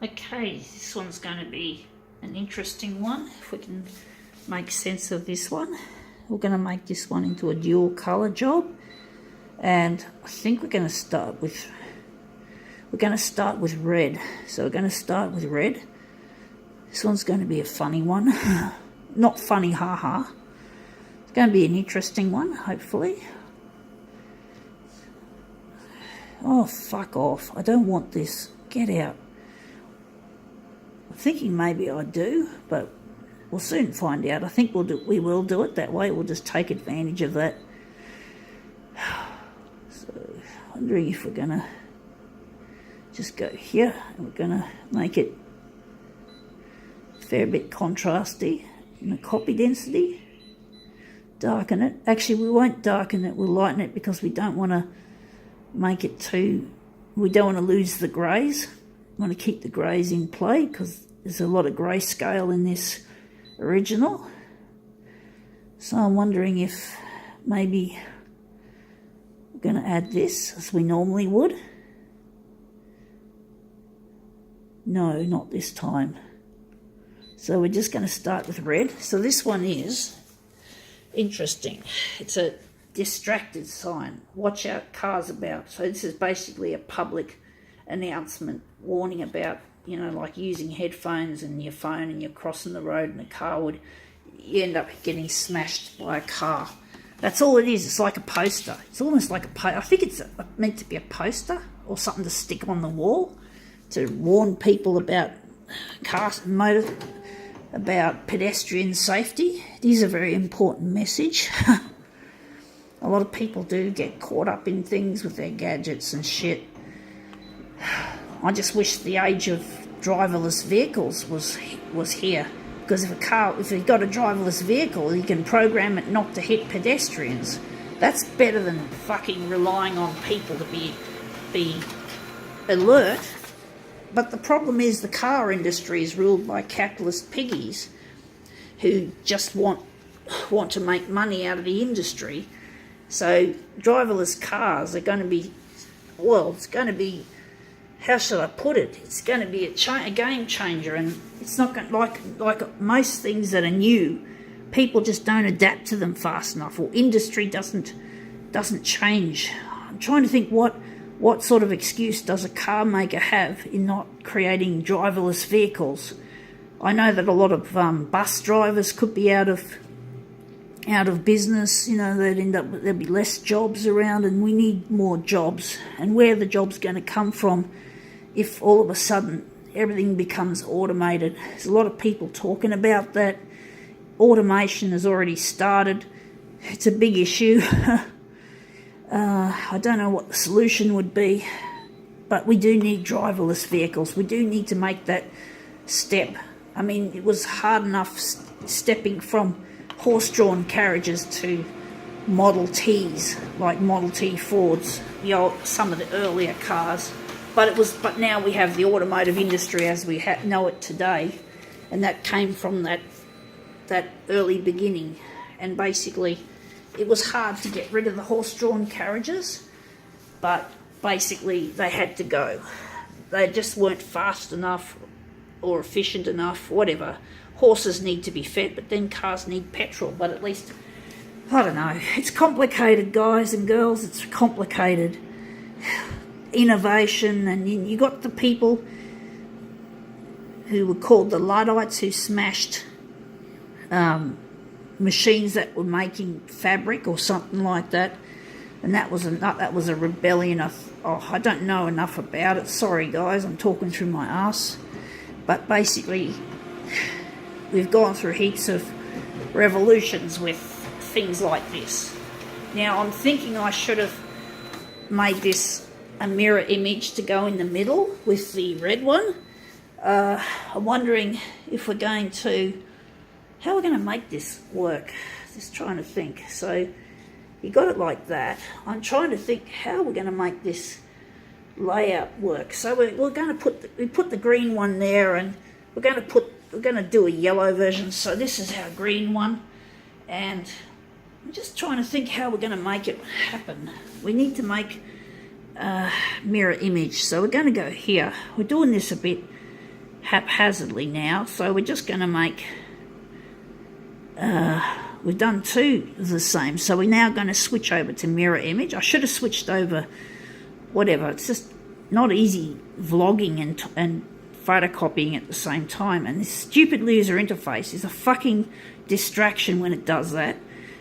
Okay, this one's going to be an interesting one. If we can make sense of this one, we're going to make this one into a dual colour job, and I think we're going to start with red. So we're going to start with red. This one's going to be a funny one. Not funny, haha. It's going to be an interesting one, hopefully. Oh, fuck off. I don't want this. Get out. I'm thinking maybe I do, but we'll soon find out. I think we will do it that way. We'll just take advantage of that. So, wondering if we're going to just go here, and we're going to make it a fair bit contrasty in the copy density. Darken it. Actually, we won't darken it. We'll lighten it because we don't want to make it too... We don't want to lose the greys. We want to keep the greys in play because there's a lot of grayscale in this original. So I'm wondering if maybe we're going to add this as we normally would. No, not this time. So we're just going to start with red. So this one is interesting. It's a distracted sign. Watch out, cars about. So this is basically a public announcement warning about, you know, like using headphones and your phone and you're crossing the road and the car would, you end up getting smashed by a car. That's all it is. It's like a poster. It's almost like I think it's meant to be a poster or something to stick on the wall to warn people about about pedestrian safety. It is a very important message. A lot of people do get caught up in things with their gadgets and shit. I just wish the age of driverless vehicles was here, because if you've got a driverless vehicle, you can program it not to hit pedestrians. That's better than fucking relying on people to be alert. But the problem is the car industry is ruled by capitalist piggies who just want to make money out of the industry. So driverless cars are going to be, well, it's going to be, how should I put it? It's going to be a game changer, and it's not going, like most things that are new, people just don't adapt to them fast enough, or industry doesn't change. I'm trying to think what sort of excuse does a car maker have in not creating driverless vehicles? I know that a lot of bus drivers could be out of business. You know, there'll be less jobs around, and we need more jobs. And where are the jobs going to come from if all of a sudden everything becomes automated? There's a lot of people talking about that. Automation has already started. It's a big issue. I don't know what the solution would be, but we do need driverless vehicles. We do need to make that step. I mean, it was hard enough stepping from horse-drawn carriages to Model Ts, like Model T Fords, some of the earlier cars. But now we have the automotive industry as we know it today, and that came from that early beginning. And basically, it was hard to get rid of the horse-drawn carriages, but basically they had to go. They just weren't fast enough or efficient enough, whatever. Horses need to be fed, but then cars need petrol. But at least, I don't know. It's complicated, guys and girls. It's complicated. Innovation, and you got the people who were called the Luddites who smashed machines that were making fabric or something like that, and that was a rebellion. I don't know enough about it. Sorry, guys, I'm talking through my ass. But basically, we've gone through heaps of revolutions with things like this. Now, I'm thinking I should have made this a mirror image to go in the middle with the red one. I'm wondering if we're going to... How are we going to make this work? Just trying to think. So you got it like that. I'm trying to think how we're going to make this layout work. So we're going to put the green one there, and we're going to do a yellow version. So this is our green one, and I'm just trying to think how we're going to make it happen. We need to make a mirror image. So we're going to go here. We're doing this a bit haphazardly now. So we're just going to make, we've done two the same. So we're now going to switch over to mirror image. I should have switched over, whatever. It's just not easy vlogging and photocopying at the same time. And this stupid user interface is a fucking distraction when it does that.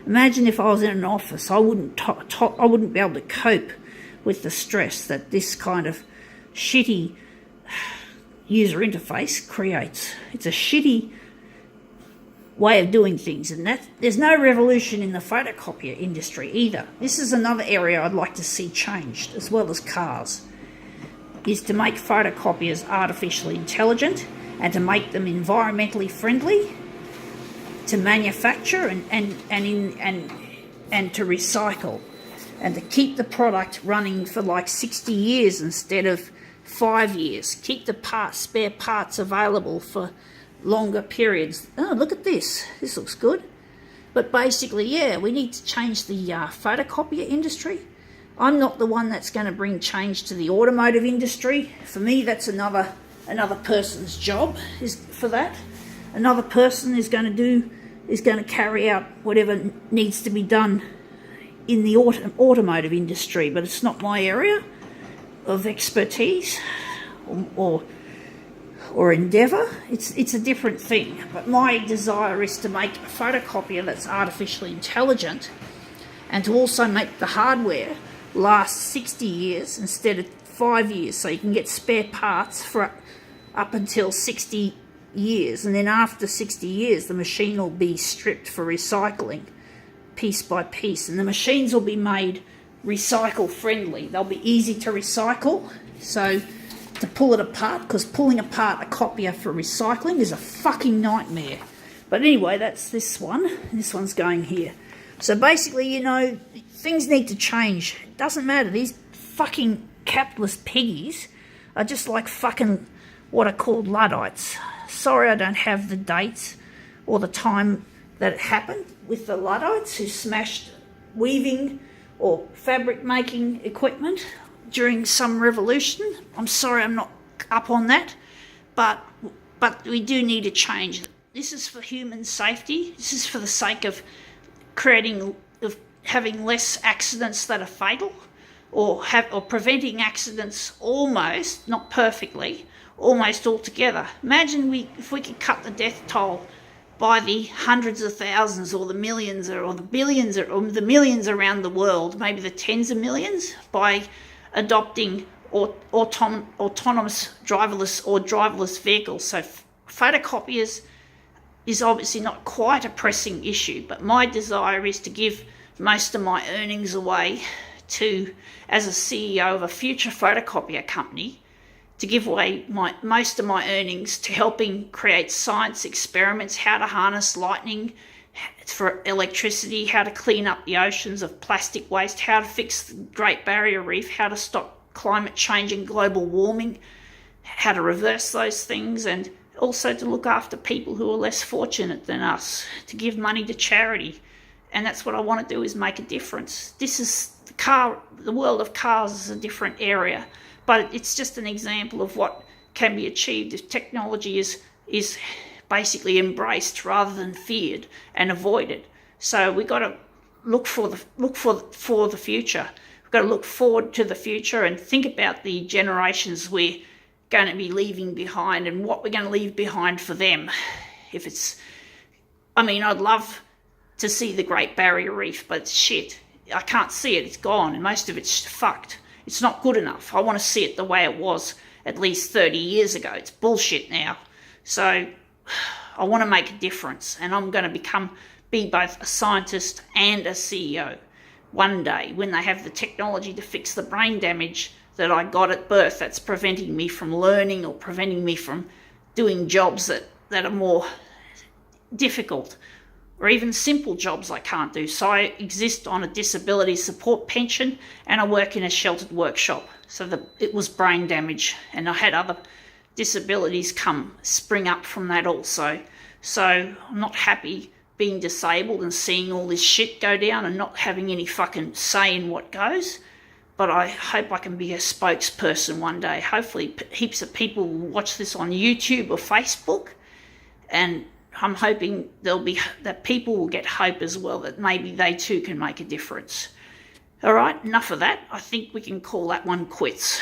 Imagine if I was in an office, I wouldn't be able to cope with the stress that this kind of shitty user interface creates. It's a shitty way of doing things, and that there's no revolution in the photocopier industry either. This is another area I'd like to see changed, as well as cars, is to make photocopiers artificially intelligent and to make them environmentally friendly to manufacture and to recycle, and to keep the product running for like 60 years instead of 5 years. Keep the spare parts available for longer periods. Oh, look at this. This looks good. But basically, yeah, we need to change the photocopier industry. I'm not the one that's going to bring change to the automotive industry. For me, that's another person's job is for that. Another person is going to carry out whatever needs to be done in the automotive industry, but it's not my area of expertise or endeavour. It's a different thing. But my desire is to make a photocopier that's artificially intelligent, and to also make the hardware last 60 years instead of 5 years, so you can get spare parts for up until 60 years, and then after 60 years the machine will be stripped for recycling piece by piece, and the machines will be made recycle friendly. They'll be easy to recycle, so to pull it apart, because pulling apart a copier for recycling is a fucking nightmare. But anyway, that's this one. This one's going here. So basically, you know, things need to change. It doesn't matter. These fucking capitalist piggies are just like fucking what are called Luddites. Sorry I don't have the dates or the time that it happened with the Luddites who smashed weaving or fabric making equipment during some revolution. I'm sorry I'm not up on that, but we do need to change. This is for human safety. This is for the sake of having less accidents that are fatal, or preventing accidents almost, not perfectly, almost altogether. Imagine if we could cut the death toll by the hundreds of thousands, or the millions, or the billions, or the millions around the world, maybe the tens of millions, by adopting autonomous driverless vehicles. So photocopiers is obviously not quite a pressing issue, but my desire is to give most of my earnings away as a CEO of a future photocopier company, to give away most of my earnings to helping create science experiments, how to harness lightning for electricity, how to clean up the oceans of plastic waste, how to fix the Great Barrier Reef, how to stop climate change and global warming, how to reverse those things, and also to look after people who are less fortunate than us, to give money to charity. And that's what I want to do, is make a difference. This is the world of cars is a different area, but it's just an example of what can be achieved if technology is basically embraced rather than feared and avoided. So we've got to look for the future. We've got to look forward to the future and think about the generations we're going to be leaving behind and what we're going to leave behind for them. I'd love to see the Great Barrier Reef, but shit, I can't see it. It's gone, and most of it's fucked. It's not good enough. I want to see it the way it was at least 30 years ago. It's bullshit now. So I want to make a difference, and I'm going to be both a scientist and a CEO one day, when they have the technology to fix the brain damage that I got at birth that's preventing me from learning, or preventing me from doing jobs that are more difficult, or even simple jobs I can't do. So I exist on a disability support pension, and I work in a sheltered workshop. So it was brain damage, and I had other disabilities spring up from that also. So I'm not happy being disabled and seeing all this shit go down and not having any fucking say in what goes. but I hope I can be a spokesperson one day. Hopefully heaps of people will watch this on YouTube or Facebook, and I'm hoping that people will get hope as well, that maybe they too can make a difference. All right, enough of that. I think we can call that one quits.